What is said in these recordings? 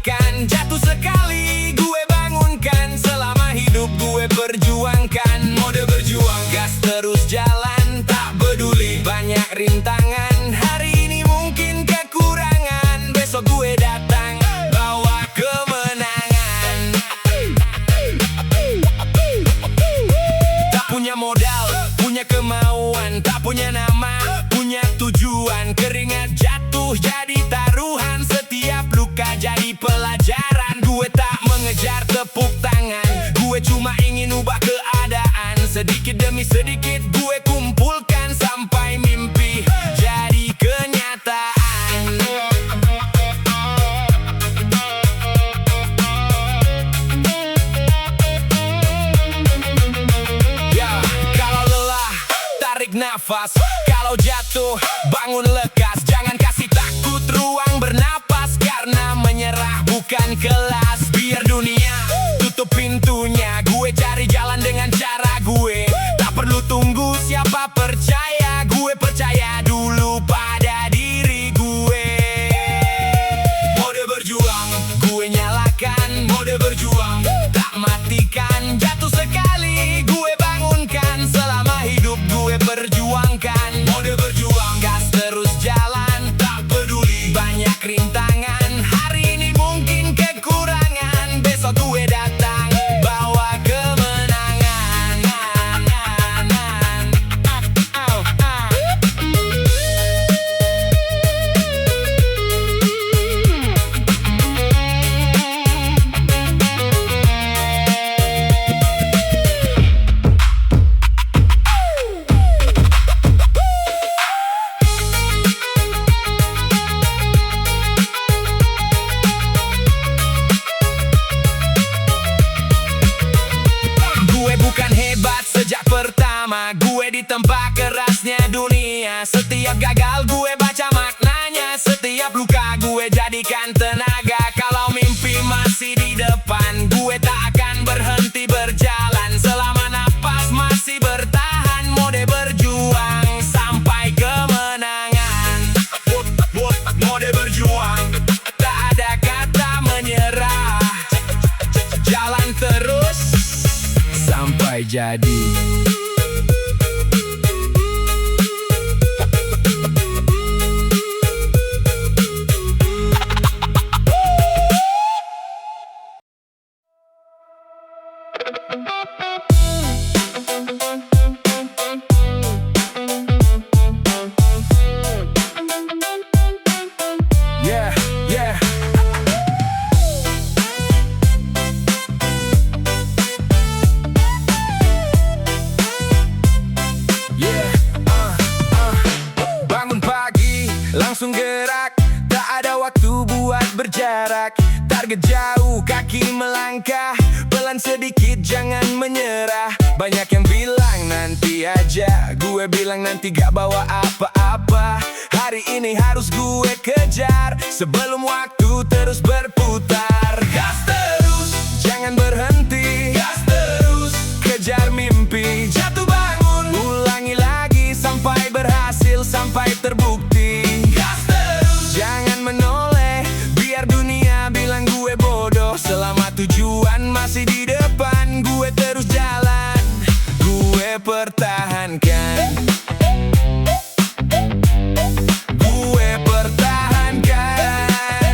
nyalakan, jatuh sekali gue bangunkan. Selama hidup gue perjuangkan, mode berjuang, gas terus jalan, tak peduli banyak rintangan. Hari ini mungkin kekurangan, besok gue datang bawa kemenangan. Tak punya modal, punya kemauan, tak punya nama, punya tujuan. Keringat jatuh jadi taruhan, setiap luka jadi pelajaran. Gue tak mengejar tepuk tangan, gue cuma ingin ubah keadaan. Sedikit demi sedikit gue kumpulkan, sampai mimpi jadi kenyataan. Ya, kalau lelah, tarik nafas. Kalau jatuh, bangun lekas. Jangan kasih takut ruang bernapas, karena menyerah bukan kelas. Biar dunia tutup pintunya, gue cari jalan dengan cara gue. Tak perlu tunggu siapa percaya, gue percaya dulu pada diri gue. Mode berjuang, gue nyalakan. Mode berjuang, tak matikan. Jatuh sekali, gue bangunkan. Selama hidup gue perjuangkan. Mode berjuang, gas terus jalan, tak peduli banyak rintangan. Hari ini mungkin kekurangan, besok gue datang bawa kemenangan. Gue bukan hebat sejak pertama, gue ditempa kerasnya dunia. Setiap gagal gue baca maknanya, setiap luka gue jadikan tenaga. Kalau mimpi masih di depan, gue tak akan berhenti berjalan. Selama napas masih bertahan, mode berjuang sampai kemenangan. Mode berjuang, tak ada kata menyerah. Jalan terus sampai jadi. Yeah, yeah. Bangun pagi, langsung gerak, tak ada waktu buat berjarak. Target jauh, kaki melangkah, pelan sedikit jangan menyerah. Banyak yang bilang nanti aja, gue bilang nanti gak bawa apa-apa. Hari ini harus gue kejar, sebelum waktu terus berputar. Gas terus, jangan berhenti. Gas terus, kejar mimpi. Jatuh bangun, ulangi lagi sampai berhasil, sampai terbukti. Gas terus, jangan menoleh, biar dunia bilang gue bodoh. Selama tujuan masih di depan, gue terus jalan, gue pertahankan. Gue pertahankan.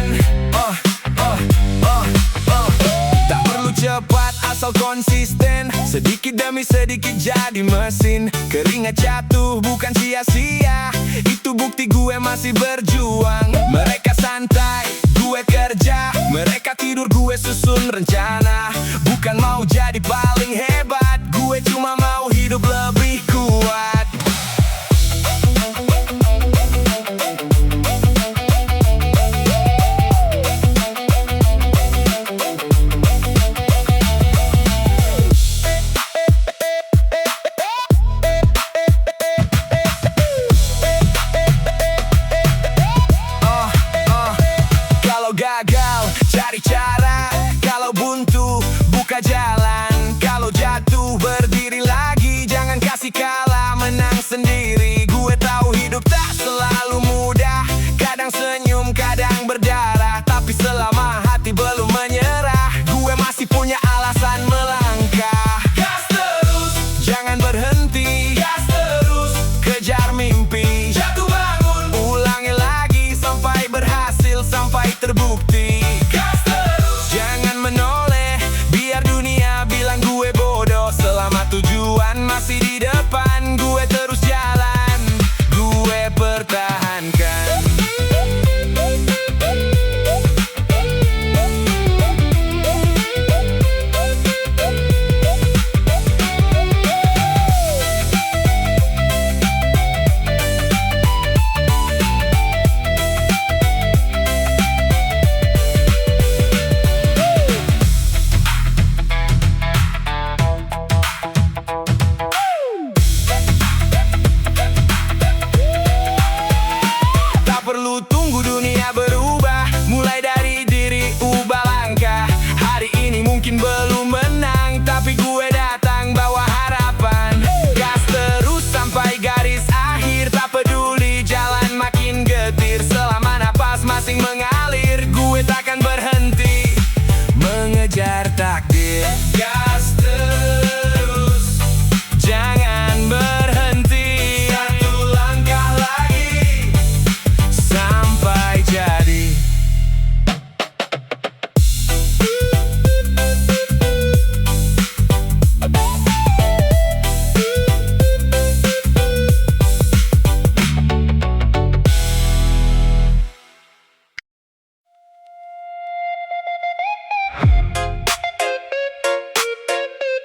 Tak perlu cepat, asal konsisten. Sedikit demi sedikit jadi mesin. Keringat jatuh bukan sia-sia, itu bukti gue masih berjuang. Mereka santai, gue kerja. Mereka tidur, gue susun rencana. Bukan mau jadi paling hebat, gue cuma mau hidup lebih kuat. Kalau gagal, cari cara. Kalau buntu, buka jalan. Kalau jatuh, berdiri lagi. Jangan kasih kalah, menang sendiri. Gue tahu hidup tak selalu mudah. Kadang senyum, kadang berdarah. Tapi selama hati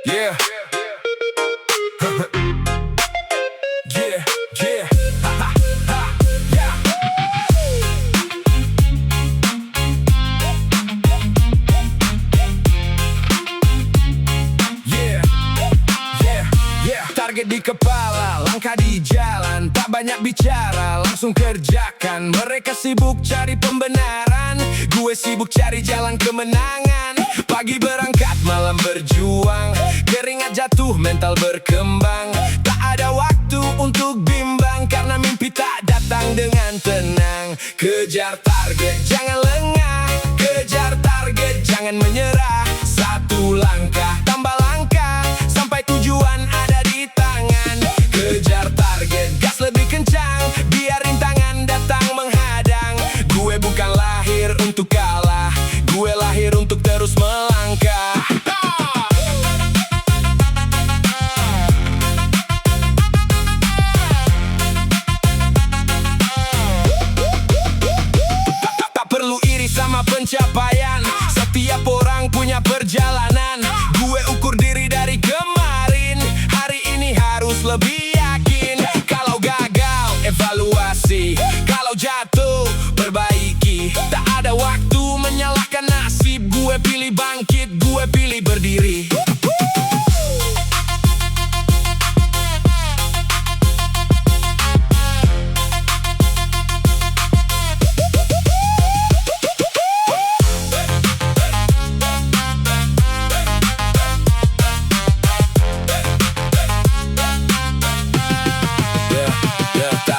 Yeah. Yeah, yeah. Ha, ha, ha. Yeah. Yeah. Yeah, yeah. Target di kepala, langkah di jalan, tak banyak bicara, langsung kerjakan. Mereka sibuk cari pembenaran, gue sibuk cari jalan kemenangan. Pagi berangkat, malam berjuang, keringat jatuh, mental berkembang. Tak ada waktu untuk bimbang, karena mimpi tak datang dengan tenang. Kejar target, jangan lengah. Kejar target, jangan menyerah. Satu langkah, tambah langkah, sampai tujuan ada di tangan. Kejar target, gas lebih kencang, biar rintangan datang menghadang. Gue bukan lahir untuk kalah, gue lahir untuk terus melangkah. Tak perlu iri sama pencapaian, setiap orang punya perjalanan. Gue ukur diri dari kemarin, hari ini harus lebih yakin. Kalau gagal, evaluasi. Kalau jatuh, perbaiki. Tak ada waktu menyalahkan nasib. Gue pilih bangkit, gue pilih berdiri.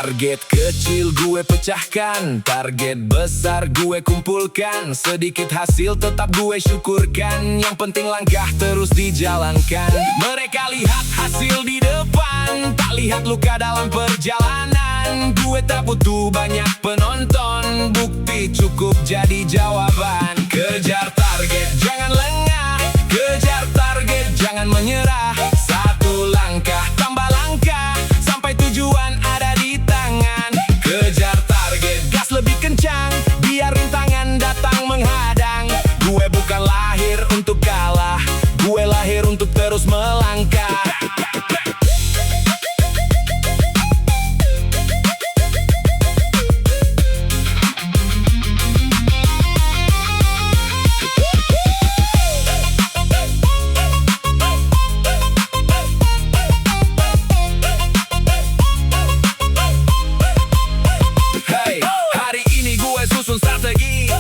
Target kecil gue pecahkan, target besar gue kumpulkan. Sedikit hasil tetap gue syukurkan, yang penting langkah terus dijalankan. Mereka lihat hasil di depan, tak lihat luka dalam perjalanan. Gue tak butuh banyak penonton, bukti cukup jadi jawaban. Kejar target, jangan lengah. Kejar target, jangan menyerah. Satu langkah, tambah langkah, sampai tujuan ada di tangan. Kejar target, gas lebih kencang, biar rintangan datang menghadang. Gue bukan lahir untuk kalah, gue lahir untuk terus melangkah. Strategi,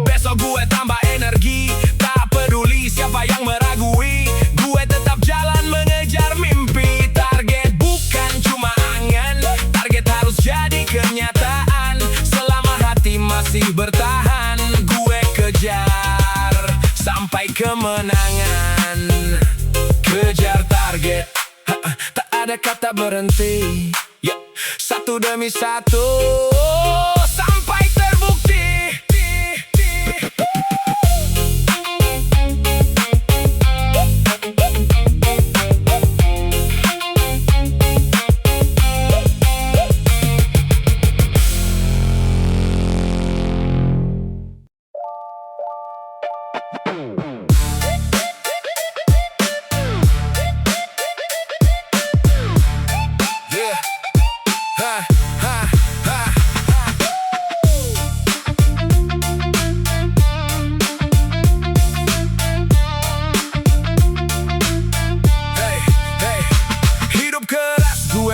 besok gue tambah energi. Tak peduli siapa yang meragui, gue tetap jalan mengejar mimpi. Target bukan cuma angan, target harus jadi kenyataan. Selama hati masih bertahan, gue kejar sampai kemenangan. Kejar target, tak ada kata berhenti, satu demi satu sampai terbukti.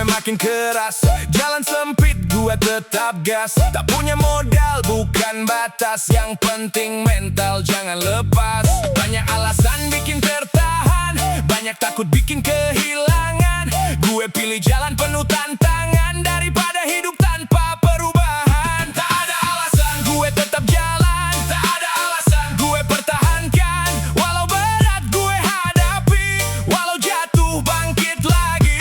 Makin keras, jalan sempit gue tetap gas. Tak punya modal bukan batas, yang penting mental jangan lepas. Banyak alasan bikin tertahan, banyak takut bikin kehilangan. Gue pilih jalan penuh tantangan, daripada hidup tanpa perubahan. Tak ada alasan gue tetap jalan, tak ada alasan gue pertahankan. Walau berat gue hadapi, walau jatuh bangkit lagi.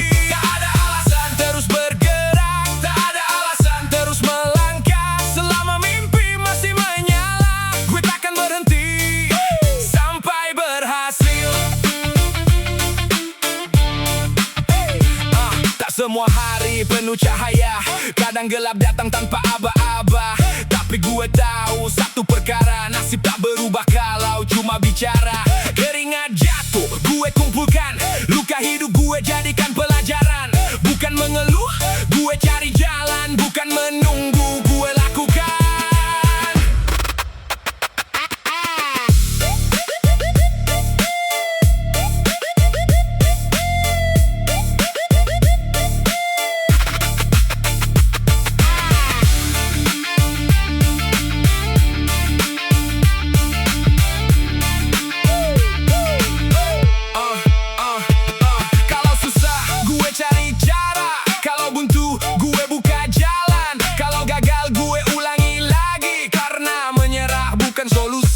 Semua hari penuh cahaya, kadang gelap datang tanpa aba-aba. Tapi gue tahu satu perkara, nasib tak berubah kalau cuma bicara. Keringat jatuh, gue kumpul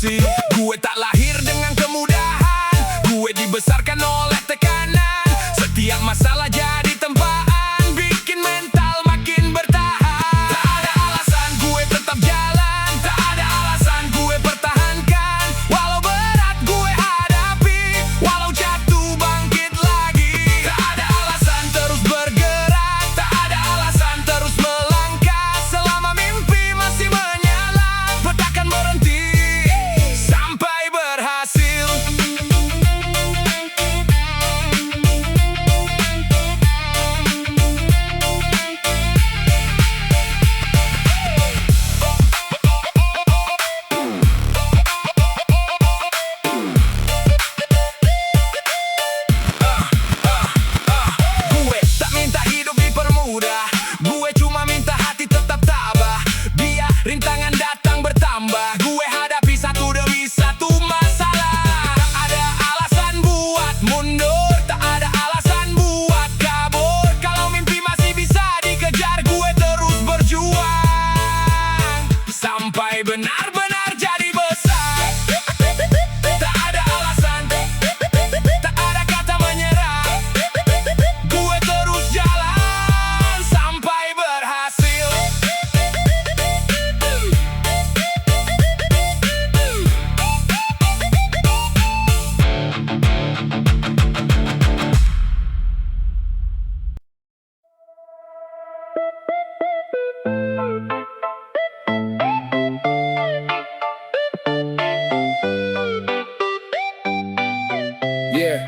emosi. Gue tak lahir dengan kemudahan, gue dibesarkan oleh tekanan. Setiap masalah jadi tempaan, bikin mental makin bertahan. Tak ada alasan gue tetap jalan, tak ada alasan gue pertahankan. Walau berat gue hadapi, walau jatuh bangkit lagi. Tak ada alasan terus bergerak, tak ada alasan terus melangkah. Selama mimpi masih menyala, takkan berhenti sampai berhasil. Gue tak minta hidup dipermudah, gue cuma minta hati tetap tabah. Biar rintangan datang bertambah, gue hadapi satu demi satu masalah. Tak ada alasan buat mundur, tak ada alasan buat kabur. Kalau mimpi masih bisa dikejar, gue terus berjuang sampai benar-benar jadi besar. Tak ada alasan, tak ada kata menyerah. Gue terus jalan sampai berhasil. Yeah.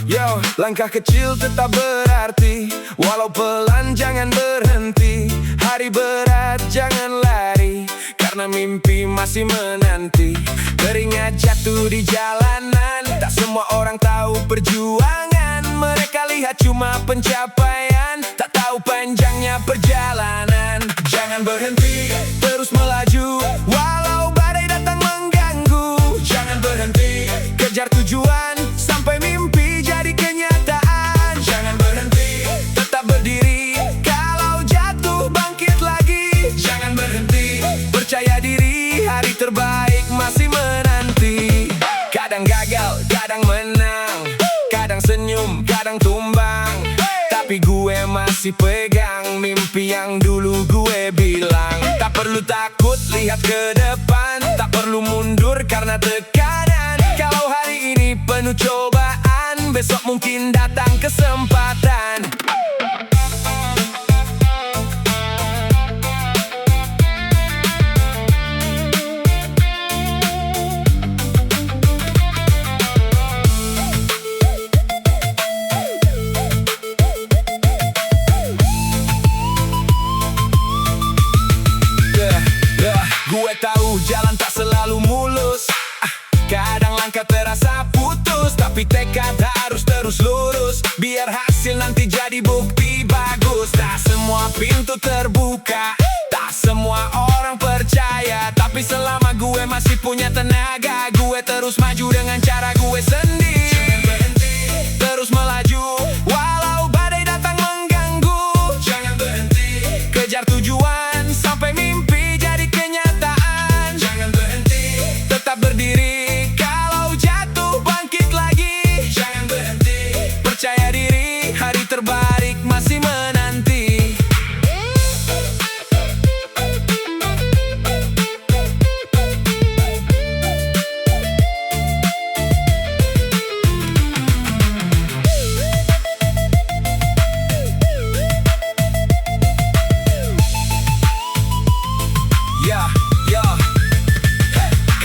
Yo, langkah kecil tetap berarti, walau pelan jangan berhenti. Hari berat jangan lari, karena mimpi masih menanti. Keringat jatuh di jalanan, tak semua orang tahu perjuangan. Mereka lihat cuma pencapaian, tak tahu panjangnya perjalanan. Jangan berhenti, terus melaju, walau badai datang mengganggu. Jangan berhenti, kejar tujuan sampai mimpi jadi kenyataan. Jangan berhenti, tetap berdiri, kalau jatuh bangkit lagi. Jangan berhenti, percaya diri, hari terbaik masih menanti. Kadang gagal, kadang menang, kadang senyum, kadang tumbang. Tapi gue masih pegang mimpi yang dulu gue bilang. Tak perlu takut lihat ke depan, tak perlu mundur karena tekanan. Kalau hari ini penuh cobaan, besok mungkin datang kesempatan. Gue tahu jalan tak selalu mulus, kadang langkah terasa putus. Tapi tekad harus terus lurus, biar hasil nanti jadi bukti bagus. Tak semua pintu terbuka, tak semua orang percaya. Tapi selama gue masih punya tenaga, gue terus maju dengan cara gue sendiri. Jangan berhenti, terus melaju, walau badai datang mengganggu. Jangan berhenti, kejar tujuan sampai mimpi jadi kenyataan. Jangan berhenti, tetap berdiri, kalau jatuh bangkit lagi. Jangan berhenti, percaya diri, hari terbaik masih menanti.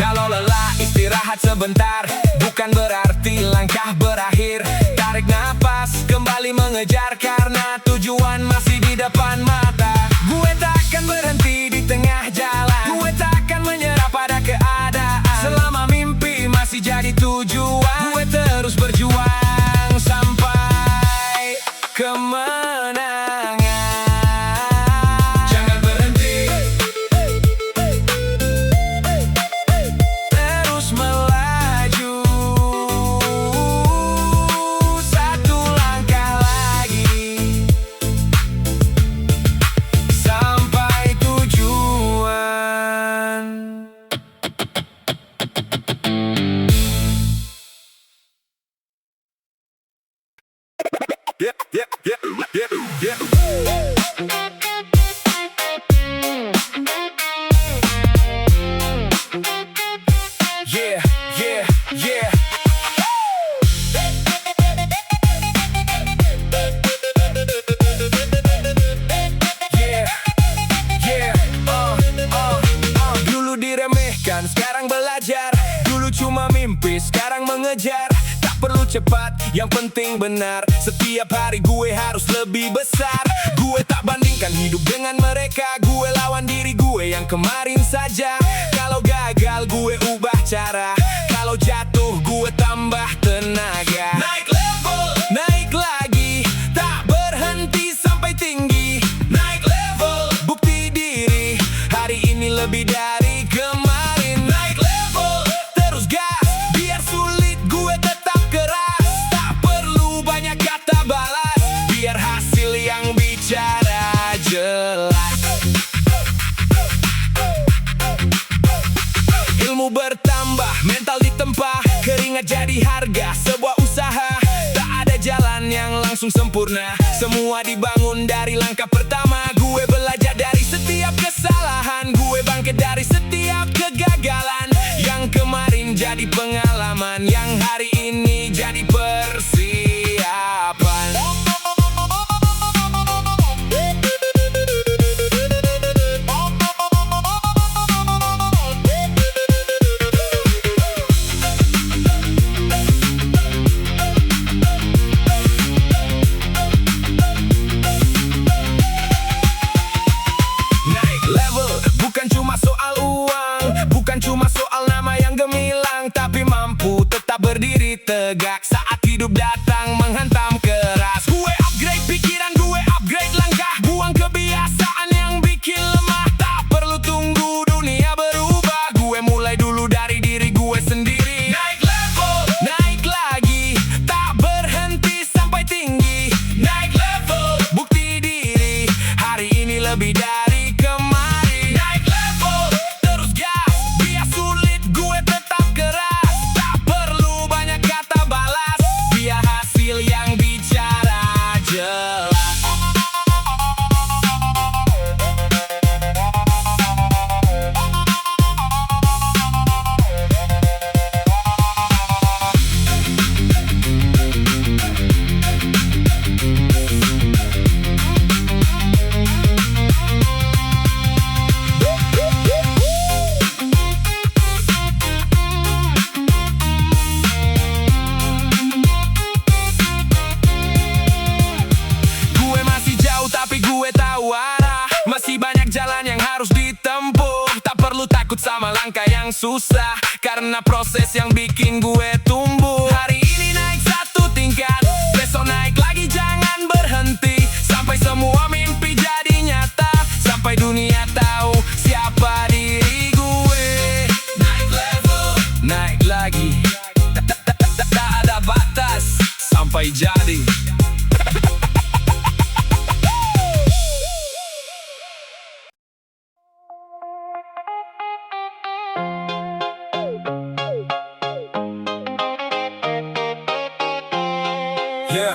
Kalau lelah istirahat sebentar, bukan berarti langkah berakhir. Tarik napas, kembali mengejar, karena tujuan masih di depan mata. Gue takkan berhenti di tengah jalan, gue takkan menyerah pada keadaan. Selama mimpi masih jadi tujuan, gue terus berjuang sampai kemenangan. Jangan berhenti, terus melaju Yeah, yeah, yeah. Yeah, yeah, Dulu diremehkan, sekarang belajar. Dulu cuma mimpi, sekarang mengejar. Tak perlu cepat, yang penting benar. Setiap hari gue harus lebih besar. Gue tak bandingkan hidup dengan mereka. Gue lawan diri gue yang kemarin saja. Kalau gagal gue ubah cara. Kalau jatuh gue tambah tenaga. Naik level, naik lagi. Tak berhenti sampai tinggi. Naik level, bukti diri. Hari ini lebih dari kemarin. Naik level, terus gas. Biar sulit gue tetap keras. Tak perlu banyak kata balas. Biar hasil yang bicara jelas. Ilmu bertambah, mental ditempa. Keringat jadi harga sebuah usaha. Tak ada jalan yang langsung sempurna. Semua dibangun dari langkah pertama. Gue belajar dari setiap kesalahan. Gue bangkit dari setiap kegagalan. Yang kemarin jadi pengalaman. Yang hari ini jadi persiapan. Naik level bukan cuma soal uang, bukan cuma soal nama yang gemilang, tapi mampu tetap berdiri tegak saat hidup datang menghantam keras. Gue upgrade pikiran, gue upgrade langkah. Buang kebiasaan yang bikin lemah. Tak perlu tunggu dunia berubah. Gue mulai dulu dari diri gue sendiri. Naik level, naik lagi. Tak berhenti sampai tinggi. Naik level, bukti diri. Hari ini lebih dari kemarin. Naik level, terus gas. Biar sulit gue tetap keras. Tak perlu banyak kata balas. Biar hasil yang bicara jelas. Gue masih jauh tapi gue tahu arah. Masih banyak jalan yang harus ditempuh. Tak perlu takut sama langkah yang susah. Karena proses yang bikin gue tumbuh. Hari ini naik satu tingkat, besok naik lagi, jangan berhenti. Sampai semua mimpi jadi nyata. Sampai dunia tahu siapa diri gue. Naik level, naik lagi. Tak ada batas sampai jadi. Yeah.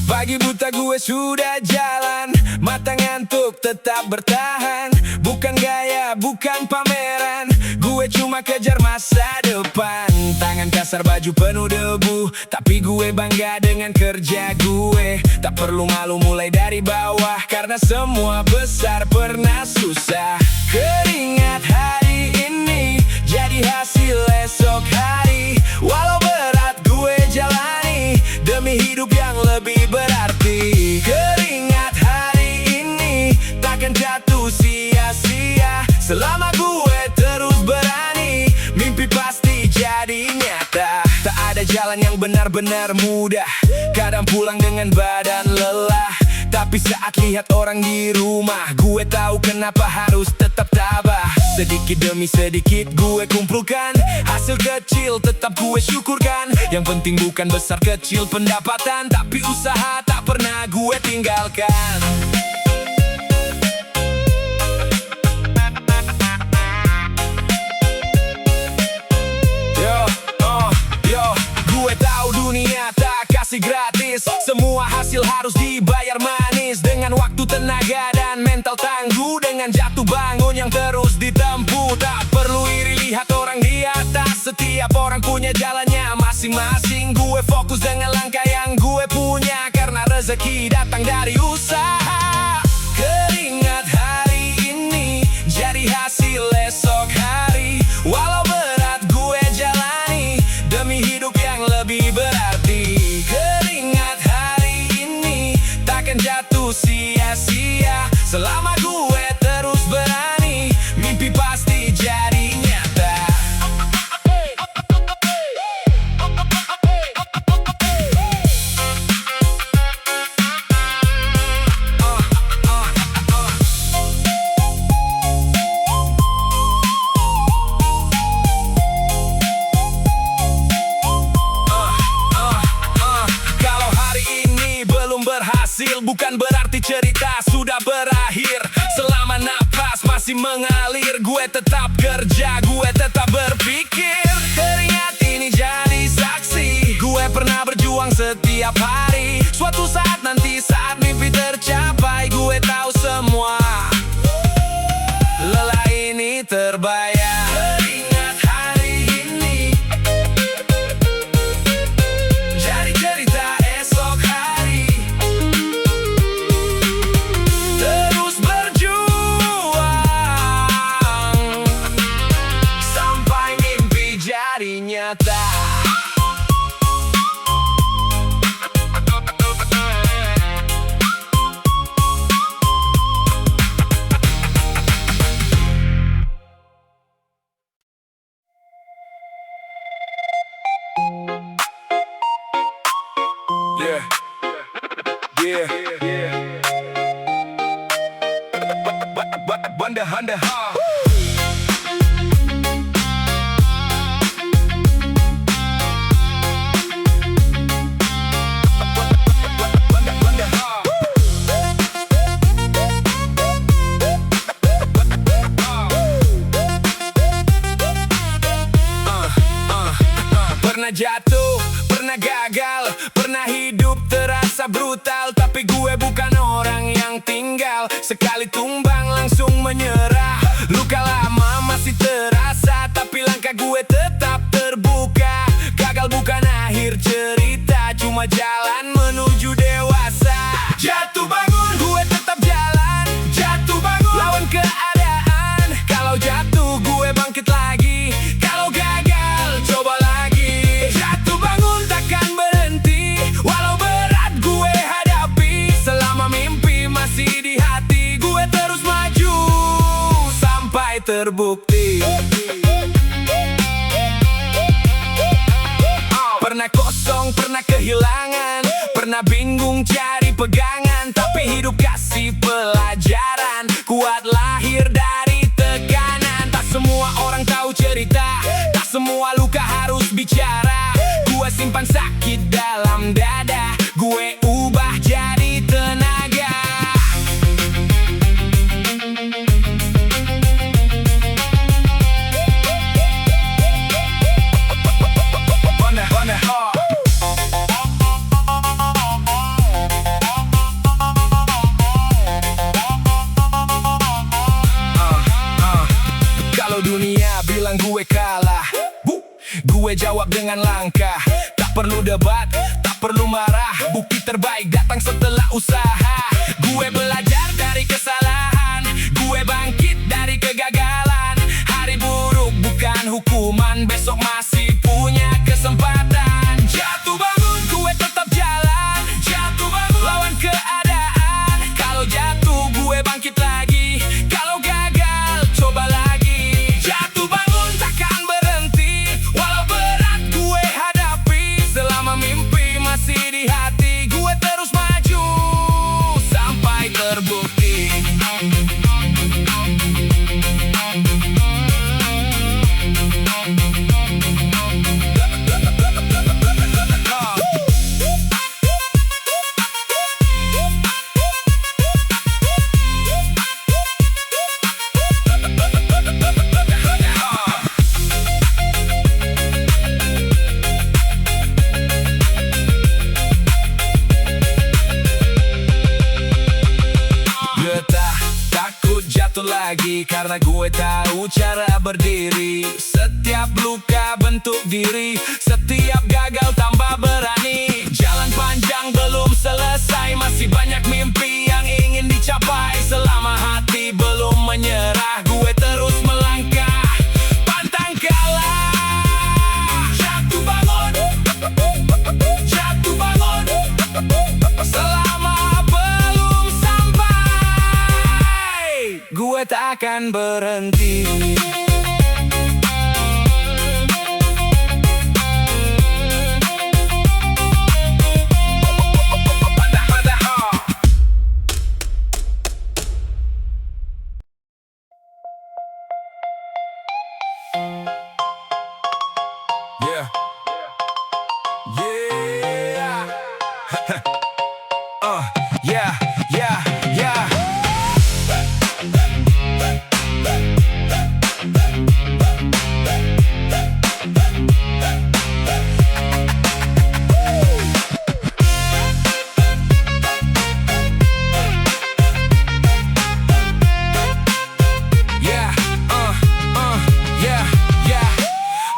Pagi buta gue sudah jalan. Mata ngantuk tetap bertahan. Bukan gaya, bukan pameran. Gue cuma kejar masa depan. Tangan kasar, baju penuh debu. Tapi gue bangga dengan kerja gue. Tak perlu malu mulai dari bawah. Karena semua besar pernah susah. Keringat hari ini jadi hasil esok hari. Walau berat gue jalani demi hidup yang lebih berarti. Keringat hari ini takkan jatuh sia-sia. Selama gue terus berani, mimpi pasti jadi nyata. Tak ada jalan yang benar-benar mudah. Kadang pulang dengan badan lelah. Tapi saat lihat orang di rumah, gue tahu kenapa harus tetap tabah. Sedikit demi sedikit gue kumpulkan, hasil kecil tetap gue syukurkan. Yang penting bukan besar kecil pendapatan, tapi usaha tak pernah gue tinggalkan. Gue tahu dunia tak kasih gratis, semua hasil harus dibayar manis. Dengan waktu, tenaga, dan mental tangguh, dengan jatuh bangun yang terus ditempuh. Tak perlu iri lihat orang di atas, setiap orang punya jalannya masing-masing. Gue fokus dengan langkah yang gue punya, karena rezeki datang dari usaha. Keringat hari ini jadi hasil esok hari. Walau berat gue jalani demi hidup yang lebih berarti. Keringat hari ini takkan jatuh sia-sia, selama gue terus berani, mimpi pasti jadi nyata. Kalau hari ini belum berhasil, bukan berarti cerita sudah berakhir. Selama nafas masih mengalir, gue tetap kerja, gue tetap berpikir. Keringat ini jadi saksi, gue pernah berjuang setiap hari. Suatu saat nanti, saat mimpi tercapai, gue tahu semua lelah ini terbayar. Keringat hari ini jadi cerita esok hari. Terus berjuang sampai mimpi jadi nyata. Banda Pernah jatuh, pernah gagal, pernah hidup terasa brutal, tapi gue bukan orang yang tinggal. Sekali tumbang langsung menyerah. Luka lama masih terasa, tapi langkah gue tetap terbuka. Gagal bukan akhir cerita, cuma jalan menuju dewasa. Jatuh bangun, gue tetap jalan. Jatuh bangun, lawan keadaan. Kalau jatuh gue bangkit lagi, kalau gagal coba lagi. Jatuh bangun takkan berhenti, walau berat gue hadapi. Selama mimpi masih di hati, gue terus maju sampai terbukti. Pernah kosong, pernah kehilangan, pernah bingung cari pegangan, tapi hidup kasih pelajaran. Kuat lahir dari tekanan. Tak semua orang tahu cerita, tak semua luka harus bicara. Gue simpan sakit dalam dada, gue ubah jadi tenaga. Kalau dunia bilang gue kalah, gue jawab dengan langkah. Tak perlu debat, tak perlu marah, bukti terbaik datang setelah usaha. Gue belajar dari kesalahan, gue bangkit dari kegagalan. Hari buruk bukan hukuman, besok masih punya kesempatan. Jatuh bangun, gue tetap jalan. Jatuh bangun, lawan keadaan. Kalau jatuh gue bangkit lagi, kalau gagal coba lagi. Jatuh bangun takkan berhenti, walau berat gue hadapi. Selama mimpi masih di hati, gue terus maju sampai terbukti. gue tahu cara berdiri. Setiap luka bentuk diri, setiap gagal tambah berani. Jalan panjang belum selesai, masih banyak mimpi yang ingin dicapai. Selama hati belum menyerah, gue terus melangkah, pantang kalah. Jatuh bangun, jatuh bangun, selama belum sampai, gue tak akan berhenti. Yeah. Yeah. Yeah, yeah, yeah.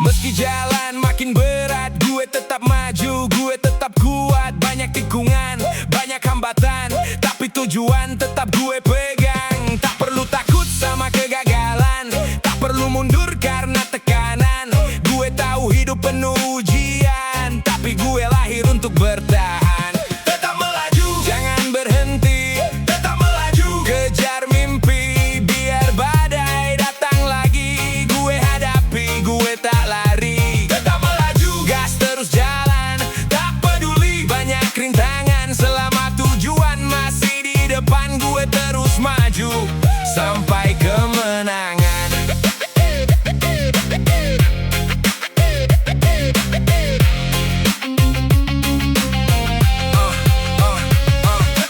Meski jalan makin berat, gue tetap maju, gue tetap kuat. Banyak tikungan, banyak hambatan, tapi tujuan tetap gue pegang. Tak perlu takut sama kegagalan, tak perlu mundur karena tekanan. Gue tahu hidup penuh ujian, tapi gue lahir untuk bertahan. Tetap melaju, jangan berhenti, tetap melaju. Kejar mimpi, biar badai datang lagi. Gue hadapi, gue tak lari. Tetap melaju, gas terus jalan, tak peduli banyak rintangan. Selama tujuan masih di depan, gue terus maju sampai kemenangan.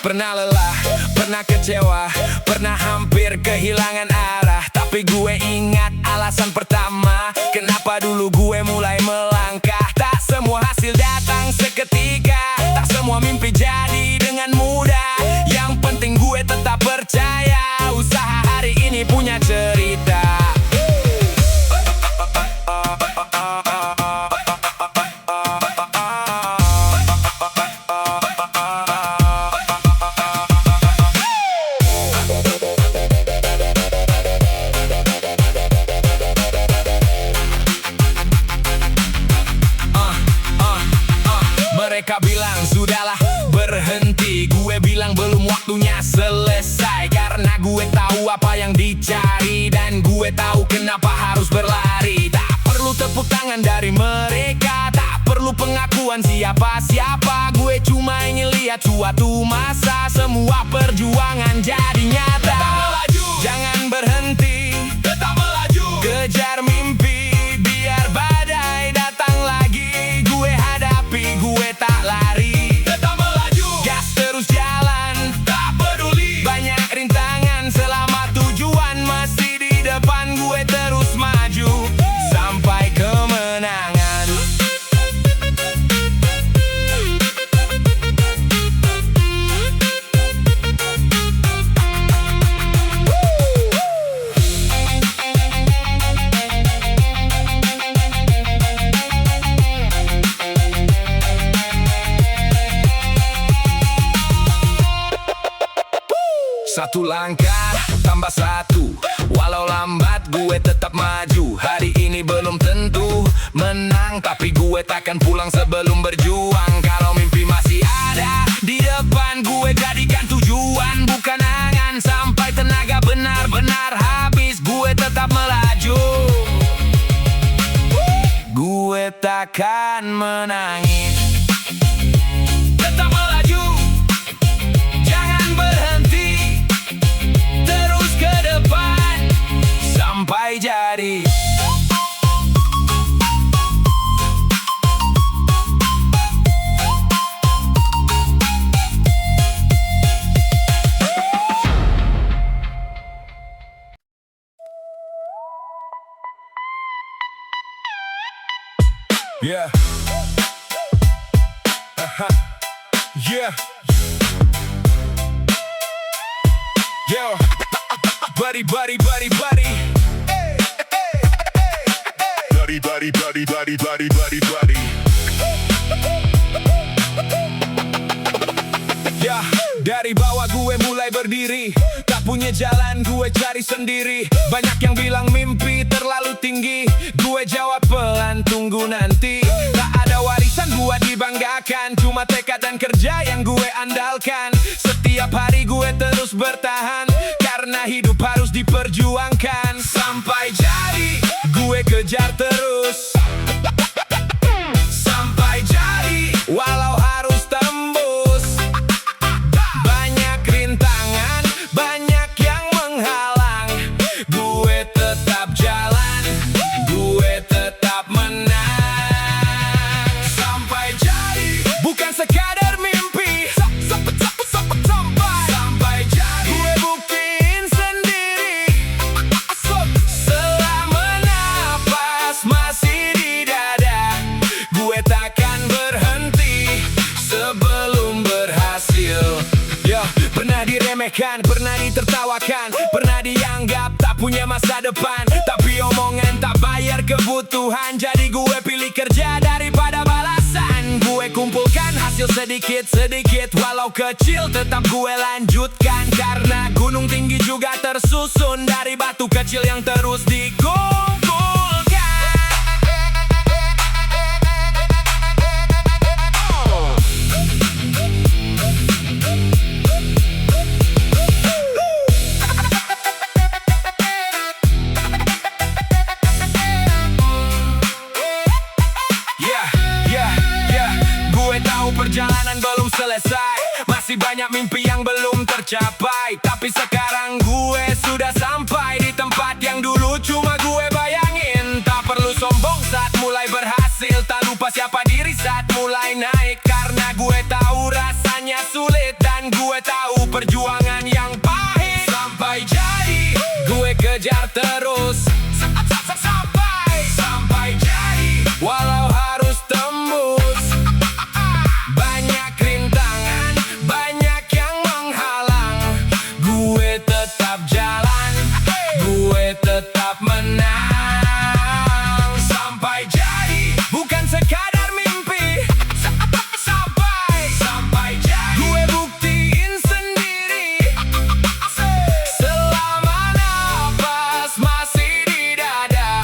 Pernah lelah, pernah kecewa, pernah hampir kehilangan arah. Tapi gue ingat alasan pertama, kenapa dulu gue mulai melangkah. Tak semua hasil datang seketika, tak semua mimpi jadi dengan mudah. Yang penting gue tetap percaya, usaha hari ini punya cerita. Mereka bilang sudahlah berhenti, gue bilang belum waktunya selesai. Karena gue tahu apa yang dicari, dan gue tahu kenapa harus berlari. Tak perlu tepuk tangan dari mereka, tak perlu pengakuan siapa-siapa. Gue cuma ingin lihat suatu masa semua perjuangan jadi nyata. Tetap melaju, jangan berhenti, tetap melaju. Kejar mimpi, biar badai datang lagi. Gue hadapi, gue tak lari. Tetap melaju, gas terus jalan, tak peduli banyak rintangan. Selama tujuan masih di depan, gue terus maju sampai kemenangan. Satu langkah, tambah satu. Walau lambat, gue tetap maju. Hari ini belum tentu menang, tapi gue takkan pulang sebelum berjuang. Kalau mimpi masih ada di depan, gue jadikan tujuan, bukan angan. Sampai tenaga benar-benar habis, gue tetap melaju. Gue takkan menangis. Tetap melaju, jangan berhenti, terus ke depan sampai jadi. Yeah. Yeah. Yo. Buddy. bloody, bloody, bloody, bloody, bloody, bloody, bloody. Ya, dari bawah gue mulai berdiri. Tak punya jalan gue cari sendiri. Banyak yang bilang mimpi terlalu tinggi. Gue jawab pelan tunggu nanti. Tak ada warisan buat dibanggakan, cuma tekad dan kerja yang gue andalkan. Setiap hari gue terus bertahan, karena hidup harus diperjuangkan. Sampai jadi gue kejar terus. Sampai jadi walau harus tembus. Banyak rintangan, banyak yang menghalang. Gue tetap jalan, gue tetap menang. Sampai jadi bukan sekadar mimpi. Sampai jadi gue buktiin sendiri. Selama napas masih di dada, gue takkan berhenti sebelum berhasil. Yo, pernah diremehkan, pernah ditertawakan, pernah dianggap tak punya masa depan. Tapi omongan tak bayar kebutuhan, jadi gue pilih kerja daripada balasan. Gue kumpulkan hasil sedikit-sedikit, walau kecil tetap gue lanjutkan. Karena gunung tinggi juga tersusun dari batu kecil yang terus dikumpulkan. Gue tahu perjalanan belum selesai, masih banyak mimpi yang belum tercapai. Tapi sekarang gue sudah sampai di tempat yang dulu cuma gue bayangin. Tak perlu sombong saat mulai berhasil, tak lupa siapa diri saat mulai naik. Karena gue tahu rasanya sulit dan gue tahu perjuangan yang pahit. Sampai jadi gue kejar terus. Sampai jadi walau harus tembus. Banyak rintangan, banyak yang menghalang. Gue tetap jalan, gue tetap menang. Sampai jadi bukan sekadar mimpi. Sampai jadi gue buktiin sendiri. Selama napas masih di dada,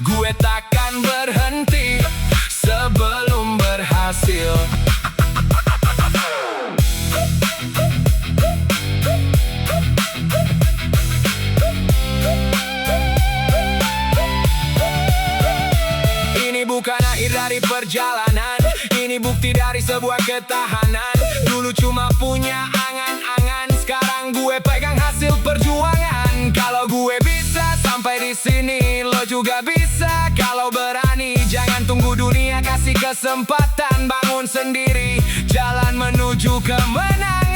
gue takkan berhenti sebelum berhasil. Ini bukan akhir dari perjalanan, ini bukti dari sebuah ketahanan. Dulu cuma punya angan-angan, sekarang gue pegang hasil perjuangan. Kalau gue bisa sampai di sini, lo juga bisa. Kalau berani, jangan tunggu dunia kasih kesempatan. Bangun sendiri, jalan menuju kemenangan.